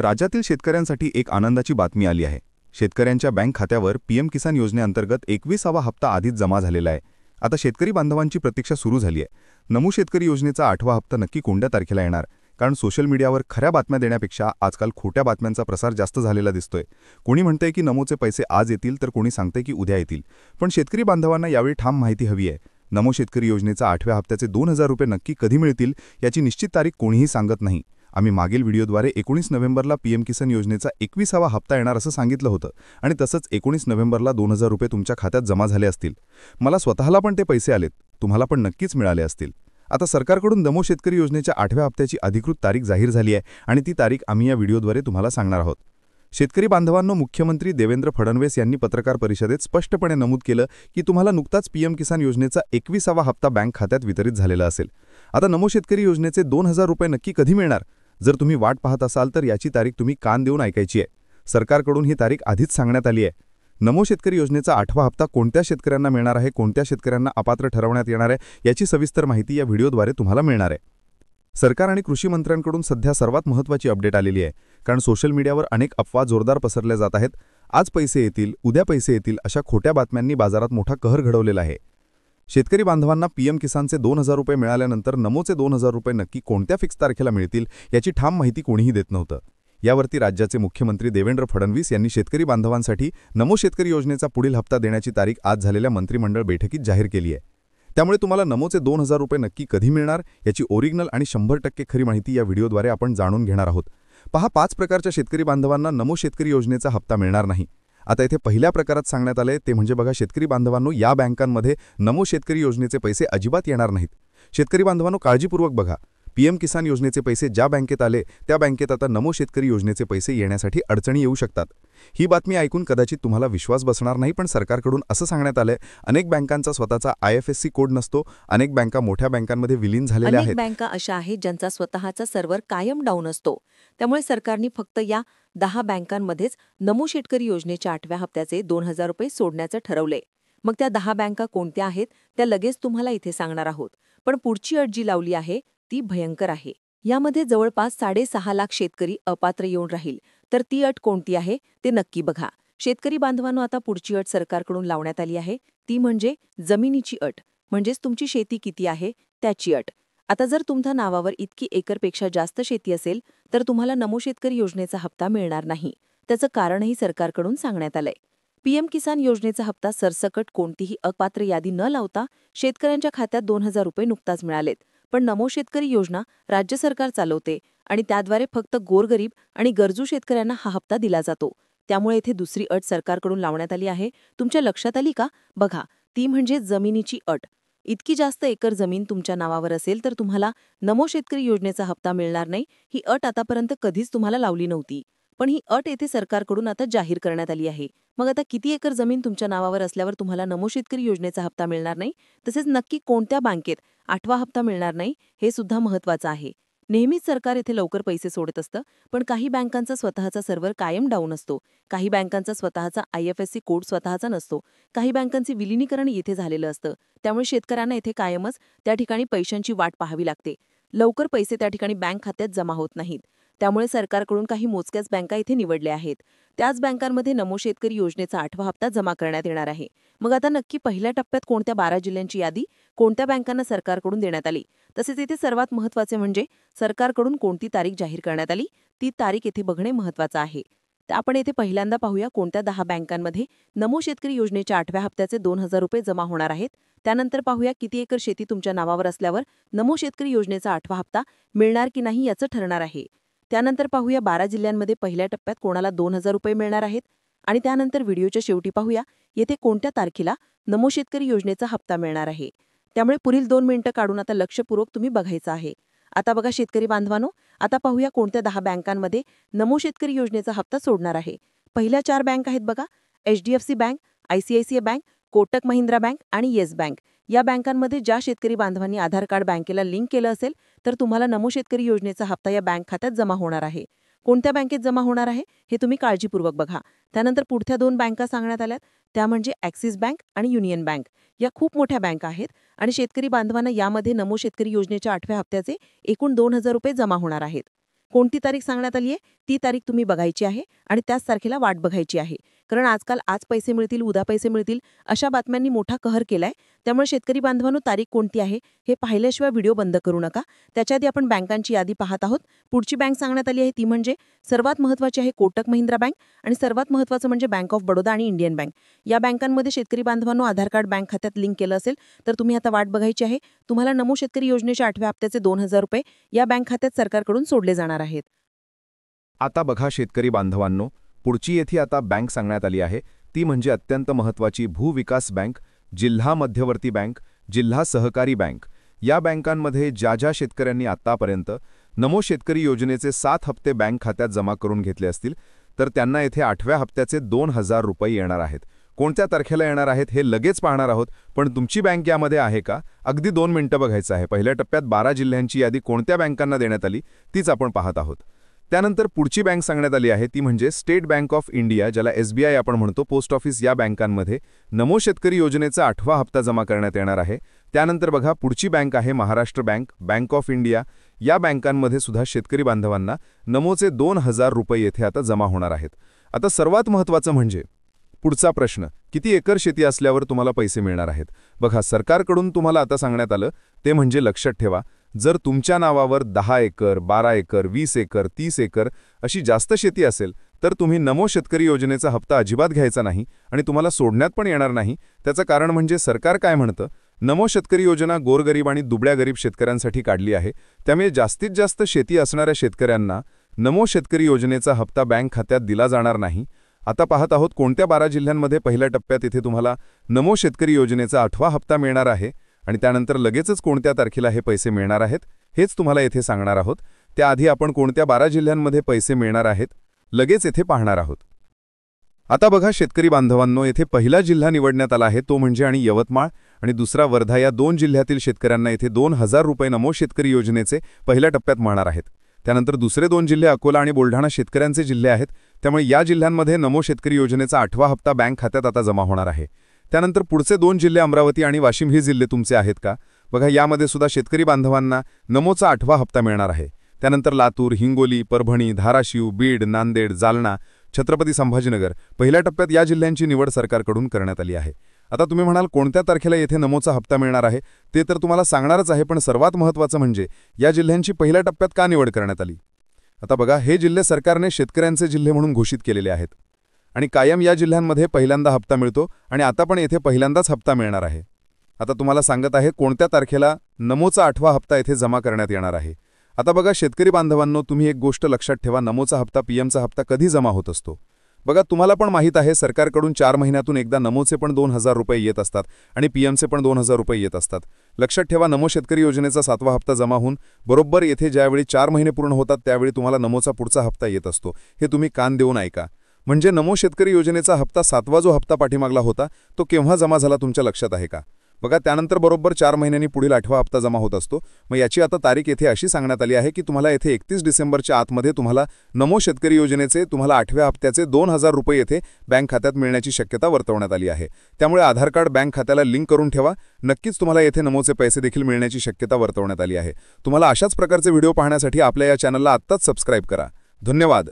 राज्यातील शेतकऱ्यांसाठी एक आनंदाची बातमी आली आहे. शेतकऱ्यांच्या बँक खात्यावर पीएम किसान योजनेअंतर्गत 21वा हप्ता आधीच जमा झालेला आहे. आता शेतकरी बांधवांची प्रतीक्षा सुरू झाली आहे. नमो शेतकरी योजनेचा 8वा हप्ता नक्की कोणत्या तारखेला येणार? कारण सोशल मीडियावर खऱ्या बातम्या देण्यापेक्षा आजकाल खोट्या बातम्यांचा प्रसार जास्त झालेला दिसतोय. कोणी म्हणतंय की नमोचे पैसे आज येतील, तर कोणी सांगतंय की उद्या येतील. पण शेतकरी बांधवांना यावेळी ठाम माहिती हवी आहे. नमो शेतकरी योजनेचा 8व्या हप्त्याचे 2000 रुपये नक्की कधी मिळतील याची निश्चित तारीख कोणीही सांगत नाही. आम्ही मागील व्हिडिओद्वारे 19 नोव्हेंबरला पीएम किसान योजनेचा 21वा हप्ता येणार असं सांगितलं होतं आणि तसंच 19 नोव्हेंबरला 2000 रुपये तुमच्या खात्यात जमा झाले असतील. मला स्वतःला पण ते पैसे आलेत, तुम्हाला पण नक्कीच मिळाले असतील. आता सरकारकडून नमो शेतकरी योजनेच्या 8व्या हप्त्याची अधिकृत तारीख जाहीर झाली आहे आणि ती तारीख आम्ही या व्हिडिओद्वारे तुम्हाला सांगणार आहोत. शेतकरी बांधवांनो, मुख्यमंत्री देवेंद्र फडणवीस यांनी पत्रकार परिषदेत स्पष्टपणे नमूद केलं की तुम्हाला नुकताच पीएम किसान योजनेचा 21वा हप्ता बँक खात्यात वितरित झालेला असेल. आता नमो शेतकरी योजनेचे 2000 रुपये नक्की कधी मिळणार? जर तुम्ही वाट पाहत असाल तर याची तारीख तुम्ही कान देऊन ऐकायची आहे. सरकारकडून ही तारीख आधीच सांगण्यात आली आहे. नमो शेतकरी योजनेचा 8वा हप्ता कोणत्या शेतकऱ्यांना मिळणार आहे, कोणत्या शेतकऱ्यांना अपात्र ठरवण्यात येणार आहे याची सविस्तर माहिती या व्हिडिओद्वारे तुम्हाला मिळणार आहे. सरकार आणि कृषी मंत्र्यांकडून सध्या सर्वात महत्त्वाची अपडेट आलेली आहे, कारण सोशल मीडियावर अनेक अफवा जोरदार पसरल्या जात आहेत. आज पैसे येतील, उद्या पैसे येतील अशा खोट्या बातम्यांनी बाजारात मोठा कहर घडवलेला आहे. शेतकरी बांधवांना पीएम किसानचे 2000 रुपये मिळाल्यानंतर नमोचे 2000 रुपये नक्की कोणत्या फिक्स तारखेला मिळतील याची ठाम माहिती कोणीही देत नव्हतं. यावरती राज्याचे मुख्यमंत्री देवेंद्र फडणवीस यांनी शेतकरी बांधवांसाठी नमो शेतकरी योजनेचा पुढील हप्ता देण्याची तारीख आज झालेल्या मंत्रिमंडळ बैठकीत जाहीर केली आहे. त्यामुळे तुम्हाला नमोचे 2000 रुपये नक्की कधी मिळणार याची ओरिजिनल आणि 100% खरी माहिती या व्हिडिओद्वारे आपण जाणून घेणार आहोत. पहा, 5 प्रकारच्या शेतकरी बांधवांना नमो शेतकरी योजनेचा हप्ता मिळणार नाही. आता इथे पहिल्या प्रकारात सांगण्यात आले ते म्हणजे बघा, शेतकरी बांधवांनो, या बँकांमध्ये नमो शेतकरी योजनेचे पैसे अजिबात येणार नाहीत. शेतकरी बांधवांनो, काळजीपूर्वक बघा. पीएम किसान योजनेचे पैसे ज्या बँकेत आले त्या बँकेत आता नमो शेतकरी योजनेचे पैसे येण्यासाठी अडचणी येऊ शकतात. ही बातमी ऐकून कदाचित तुम्हाला विश्वास बसणार नाही, पण सरकारकडून असं सांगण्यात आलंय, अनेक बँकांचा स्वतःचा IFSC कोड नसतो. अनेक बँका मोठ्या बँकांमध्ये विलीन झालेल्या आहेत. अनेक बँका अशा आहेत ज्यांचा स्वतःचा सर्व्हर कायम डाऊन असतो. त्यामुळे सरकारने फक्त या 10 बँकांमध्येच नमो शेतकरी योजनेच्या 8व्या हप्त्याचे 2000 रुपये सोडण्याचं ठरवलंय. मग त्या 10 बँका कोणत्या आहेत त्या लगेच तुम्हाला इथे सांगणार आहोत. पण पुढची अट जी लावली आहे ती भयंकर आहे. यामध्ये जवळपास 6.5 लाख शेतकरी अपात्र येऊन राहील. तर ती अट कोणती आहे ते नक्की बघा. शेतकरी बांधवांनो, आता पुढची अट सरकारकडून लावण्यात आली आहे, ती म्हणजे जमिनीची अट, म्हणजेच तुमची शेती किती आहे त्याची अट. आता जर तुमच्या नावावर इतकी एकरपेक्षा जास्त शेती असेल तर तुम्हाला नमो शेतकरी योजनेचा हप्ता मिळणार नाही. त्याचं कारणही सरकारकडून सांगण्यात आलंय. पीएम किसान योजनेचा हप्ता सरसकट कोणतीही अपात्र यादी न लावता शेतकऱ्यांच्या खात्यात 2000 रुपये नुकताच मिळालेत. पण नमो शेतकरी योजना राज्य सरकार चालवते आणि त्याद्वारे फक्त गोरगरीब आणि गरजू शेतकऱ्यांना हा हप्ता दिला जातो. त्यामुळे इथे दुसरी अट सरकारकडून लावण्यात आली आहे. तुमच्या लक्षात आली का? बघा, ती म्हणजे जमिनीची अट. इतकी जास्त एकर जमीन तुमच्या नावावर असेल तर तुम्हाला नमो शेतकरी योजनेचा हप्ता मिळणार नाही. ही अट आतापर्यंत कधीच तुम्हाला लावली नव्हती, पण ही अट येथे सरकारकडून आता जाहीर करण्यात आली आहे. मग आता किती एकर जमीन तुमच्या नावावर असल्यावर तुम्हाला नमो शेतकरी योजनेचा हप्ता मिळणार नाही, तसेच नक्की कोणत्या बँकेत 8वा हप्ता मिळणार नाही हे सुद्धा महत्त्वाचं आहे. नेहमीच सरकार येथे लवकर पैसे सोडत असतं, पण काही बँकांचा स्वतःचा सर्व्हर कायम डाऊन असतो. काही बँकांचा स्वतःचा IFSC कोड स्वतःचा नसतो. काही बँकांचे विलिनीकरण येथे झालेलं असतं. त्यामुळे शेतकऱ्यांना येथे कायमच त्या ठिकाणी पैशांची वाट पाहावी लागते. लवकर पैसे त्या ठिकाणी बँक खात्यात जमा होत नाहीत. त्यामुळे सरकारकडून काही मोजक्याच बँका इथे निवडल्या आहेत. त्याच बँकांमध्ये नमो शेतकरी योजनेचा 8वा हप्ता जमा करण्यात येणार आहे. मग आता नक्की पहिल्या टप्प्यात कोणत्या 12 जिल्ह्यांची यादी कोणत्या बँकांना सरकारकडून देण्यात आली, तसेच इथे सर्वात महत्त्वाचे म्हणजे सरकारकडून कोणती तारीख जाहीर करण्यात आली, ती तारीख येथे बघणे महत्त्वाचं आहे. तर आपण येथे पहिल्यांदा पाहूया कोणत्या 10 बँकांमध्ये नमो शेतकरी योजनेच्या 8व्या हप्त्याचे 2000 रुपये जमा होणार आहेत. त्यानंतर पाहूया किती एकर शेती तुमच्या नावावर असल्यावर नमो शेतकरी योजनेचा 8वा हप्ता मिळणार की नाही याचं ठरणार आहे. त्यानंतर पाहूया 12 जिल्ह्यांमध्ये पहिल्या टप्प्यात कोणाला 2000 रुपये मिळणार आहेत. आणि त्यानंतर व्हिडिओच्या शेवटी पाहूया येथे कोणत्या तारखेला नमो शेतकरी योजनेचा हप्ता मिळणार आहे. त्यामुळे पुढील 2 मिनिटं काढून आता लक्षपूर्वक तुम्ही बघायचं आहे. आता बघा शेतकरी बांधवांनो, आता पाहूया कोणत्या 10 बँकांमध्ये नमो शेतकरी योजनेचा हप्ता सोडणार आहे. पहिल्या 4 बँक आहेत बघा, HDFC bank, ICICI bank, Kotak Mahindra bank आणि येस बँक. या बँकांमध्ये ज्या शेतकरी बांधवांनी आधार कार्ड बँकेला लिंक केलं असेल तर तुम्हाला नमो शेतकरी योजनेचा हप्ता या बँक खात्यात जमा होणार आहे. कोणत्या बँकेत जमा होणार आहे हे तुम्ही काळजीपूर्वक बघा. त्यानंतर पुढच्या 2 बँका सांगण्यात आल्यात, त्या म्हणजे ॲक्सिस बँक आणि युनियन बँक. या खूप मोठ्या बँका आहेत आणि शेतकरी बांधवांना यामध्ये नमो शेतकरी योजनेच्या 8व्या हप्त्याचे एकूण 2000 रुपये जमा होणार आहेत. कोणती तारीख सांगण्यात आली आहे ती तारीख तुम्ही बघायची आहे आणि त्याच तारखेला वाट बघायची आहे. कारण आजकाल आज पैसे मिळतील, उद्या पैसे मिळतील अशा बातम्यांनी मोठा कहर केलाय. त्यामुळे शेतकरी बांधवांनो, तारीख कोणती आहे हे पाहिल्याशिवाय व्हिडिओ बंद करू नका. त्याच्या आधी आपण बँकांची यादी पाहत आहोत. पुढची बँक सांगण्यात आली आहे ती म्हणजे सर्वात महत्त्वाची आहे कोटक महिंद्रा बँक आणि सर्वात महत्त्वाचं म्हणजे बँक ऑफ बडोदा आणि इंडियन बँक. या बँकांमध्ये शेतकरी बांधवांनो आधार कार्ड बँक खात्यात लिंक केलं असेल तर तुम्ही आता वाट बघायची आहे. तुम्हाला नमो शेतकरी योजनेच्या 8व्या हप्त्याचे 2,000 रुपये या बँक खात्यात सरकारकडून सोडले जाणार आहेत. आता बघा शेतकरी बांधवांनो, पुढची येथे आता बँक सांगण्यात आली आहे ती म्हणजे अत्यंत महत्त्वाची भूविकास बँक, जिल्हा मध्यवर्ती बँक, जिल्हा सहकारी बँक. या बँकांमध्ये ज्या शेतकऱ्यांनी आतापर्यंत नमो शेतकरी योजनेचे 7 हप्ते बँक खात्यात जमा करून घेतले असतील तर त्यांना येथे 8व्या हप्त्याचे 2,000 रुपये येणार आहेत. कोणत्या तारखेला येणार आहेत हे लगेच पाहणार आहोत, पण तुमची बँक यामध्ये आहे का अगदी 2 मिनिटं बघायचं आहे. पहिल्या टप्प्यात 12 जिल्ह्यांची यादी कोणत्या बँकांना देण्यात आली तीच आपण पाहत आहोत. त्यानंतर पुढची बँक सांगण्यात आली आहे ती म्हणजे स्टेट बँक ऑफ इंडिया, ज्याला SBI आपण म्हणतो, पोस्ट ऑफिस. या बँकांमध्ये नमो शेतकरी योजनेचा 8वा हप्ता जमा करण्यात येणार आहे. त्यानंतर बघा पुढची बँक आहे Maharashtra bank, bank of India. या बँकांमध्ये सुद्धा शेतकरी बांधवांना नमोचे 2,000 रुपये येथे आता जमा होणार आहेत. आता सर्वात महत्त्वाचं म्हणजे पुढचा प्रश्न, किती एकर शेती असल्यावर तुम्हाला पैसे मिळणार आहेत. बघा सरकारकडून तुम्हाला आता सांगण्यात आलं ते म्हणजे लक्षात ठेवा, जर तुमच्या नावावर 10 एकर, 12 एकर, 20 एकर, 30 एकर अशी जास्त शेती असेल तर तुम्ही नमो शेतकरी योजनेचा हप्ता अजिबात घ्यायचा नाही आणि तुम्हाला सोडण्यात पण येणार नाही. त्याचं कारण म्हणजे सरकार काय म्हणतं, नमो शेतकरी योजना गोरगरीब आणि दुबळ्या गरीब शेतकऱ्यांसाठी काढली आहे. त्यामुळे जास्तीत जास्त शेती असणाऱ्या शेतकऱ्यांना नमो शेतकरी योजनेचा हप्ता बँक खात्यात दिला जाणार नाही. आता पाहत आहोत कोणत्या 12 जिल्ह्यांमध्ये पहिल्या टप्प्यात इथे तुम्हाला नमो शेतकरी योजनेचा 8वा हप्ता मिळणार आहे आणि त्यानंतर लगेचच कोणत्या तारखेला हे पैसे मिळणार आहेत हेच तुम्हाला येथे सांगणार आहोत. त्याआधी आपण कोणत्या 12 जिल्ह्यांमध्ये पैसे मिळणार आहेत लगेच येथे पाहणार आहोत. आता बघा शेतकरी बांधवांनो, येथे पहिला जिल्हा निवडण्यात आला आहे तो म्हणजे आणि यवतमाळ आणि दुसरा वर्धा. या 2 जिल्ह्यातील शेतकऱ्यांना येथे 2,000 रुपये नमो शेतकरी योजनेचे पहिल्या टप्प्यात मिळणार आहेत. त्यानंतर दुसरे 2 जिल्हे अकोला आणि बुलढाणा शेतकऱ्यांचे जिल्हे आहेत. त्यामुळे या जिल्ह्यांमध्ये नमो शेतकरी योजनेचा 8वा हप्ता बँक खात्यात आता जमा होणार आहे. त्यानंतर पुढचे 2 जिल्हे अमरावती आणि वाशिम ही जिल्हे तुमचे आहेत का. बघा यामध्ये सुद्धा शेतकरी बांधवांना नमोचा 8वा हप्ता मिळणार आहे. त्यानंतर लातूर, हिंगोली, परभणी, धाराशिव, बीड, नांदेड, जालना, छत्रपती संभाजीनगर. पहिल्या टप्प्यात या जिल्ह्यांची निवड सरकारकडून करण्यात आली आहे. आता तुम्ही म्हणाल कोणत्या तारखेला येथे नमोचा हप्ता मिळणार आहे ते तर तुम्हाला सांगणारच आहे, पण सर्वात महत्त्वाचं म्हणजे या जिल्ह्यांची पहिल्या टप्प्यात का निवड करण्यात आली. आता बघा हे जिल्हे सरकारने शेतकऱ्यांचे जिल्हे म्हणून घोषित केलेले आहेत आणि कायम या जिल्ह्यांमध्ये पहिल्यांदा हप्ता मिळतो आणि आता पण येथे पहिल्यांदाच हप्ता मिळणार आहे. आता तुम्हाला सांगत आहे कोणत्या तारखेला नमोचा 8वा हप्ता येथे जमा करण्यात येणार आहे. आता बघा शेतकरी बांधवांनो, तुम्ही एक गोष्ट लक्षात ठेवा, नमोचा हप्ता पीएमचा हप्ता कधी जमा होत असतो. बघा तुम्हाला पण माहीत आहे सरकारकडून 4 महिन्यातून एकदा नमोचे पण 2,000 रुपये येत असतात आणि पीएमचे पण 2,000 रुपये येत असतात. लक्षात ठेवा, नमो शेतकरी योजनेचा 7वा हप्ता जमा होऊन बरोबर येथे ज्यावेळी 4 महिने पूर्ण होतात त्यावेळी तुम्हाला नमोचा पुढचा हप्ता येत असतो. हे तुम्ही कान देऊन ऐका. म्हणजे नमो शेतकरी योजनेचा हप्ता 7वा जो हप्ता पाठीमागला होता तो केव्हा जमा झाला तुमच्या लक्षात आहे का. बघा त्यानंतर बरोबर 4 महिन्यांनी पुढील 8वा हप्ता जमा होत असतो. मग याची आता तारीख येथे अशी सांगण्यात आली आहे की तुम्हाला येथे 31 डिसेंबरच्या आतमध्ये तुम्हाला नमो शेतकरी योजनेचे तुम्हाला 8व्या हप्त्याचे 2,000 रुपये येथे बँक खात्यात मिळण्याची शक्यता वर्तवण्यात आली आहे. त्यामुळे आधार कार्ड बँक खात्याला लिंक करून ठेवा. नक्कीच तुम्हाला येथे नमोचे पैसे देखील मिळण्याची शक्यता वर्तवण्यात आली आहे. तुम्हाला अशाच प्रकारचे व्हिडिओ पाहण्यासाठी आपल्या या चॅनलला आत्ताच सबस्क्राईब करा. धन्यवाद.